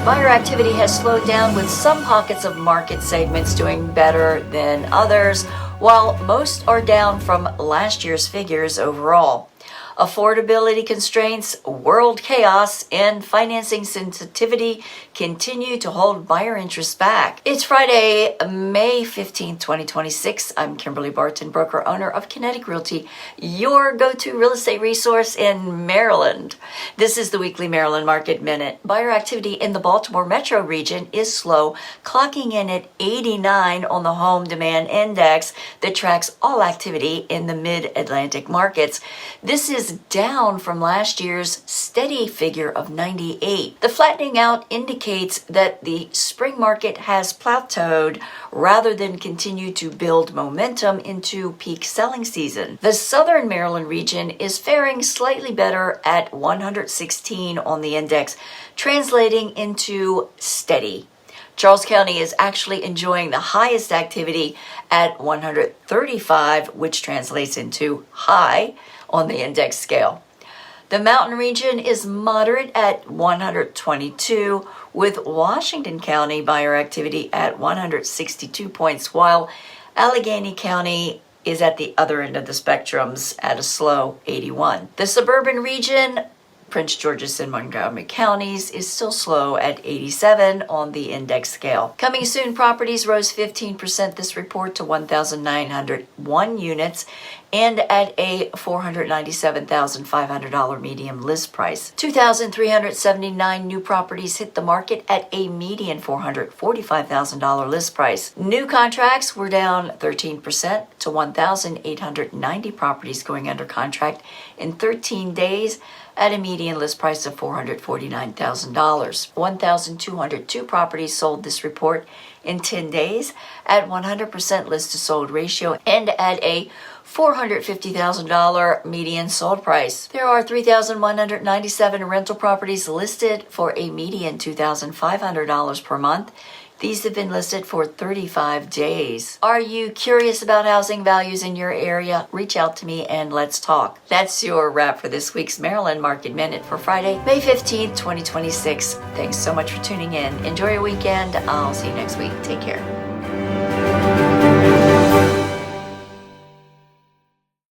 Buyer activity has slowed down with some pockets of market segments doing better than others, while most are down from last year's figures overall. Affordability constraints, world chaos, and financing sensitivity continue to hold buyer interest back. It's Friday, May 15th, 2026. I'm Kimberly Barton, broker owner of Kinetic Realty, your go-to real estate resource in Maryland. This is the weekly Maryland Market Minute. Buyer activity in the Baltimore metro region is slow, clocking in at 89 on the home demand index that tracks all activity in the mid-Atlantic markets. This is down from last year's steady figure of 98. The flattening out indicates that the spring market has plateaued rather than continue to build momentum into peak selling season. The southern Maryland region is faring slightly better at 116 on the index, translating into steady. Charles County is actually enjoying the highest activity at 135, which translates into high on the index scale. The mountain region is moderate at 122, with Washington County buyer activity at 162 points, while Allegheny County is at the other end of the spectrums at a slow 81. The suburban region, Prince George's and Montgomery counties, is still slow at 87 on the index scale. Coming soon properties rose 15% this report to 1,901 units and at a $497,500 median list price. 2,379 new properties hit the market at a median $445,000 list price. New contracts were down 13% to 1,890 properties going under contract in 13 days at a median list price of $449,000. 1,202 properties sold this report in 10 days at 100% list to sold ratio and at a $450,000 median sold price. There are 3,197 rental properties listed for a median $2,500 per month. These have been listed for 35 days. Are you curious about housing values in your area? Reach out to me and let's talk. That's your wrap for this week's Maryland Market Minute for Friday, May 15th, 2026. Thanks so much for tuning in. Enjoy your weekend. I'll see you next week. Take care.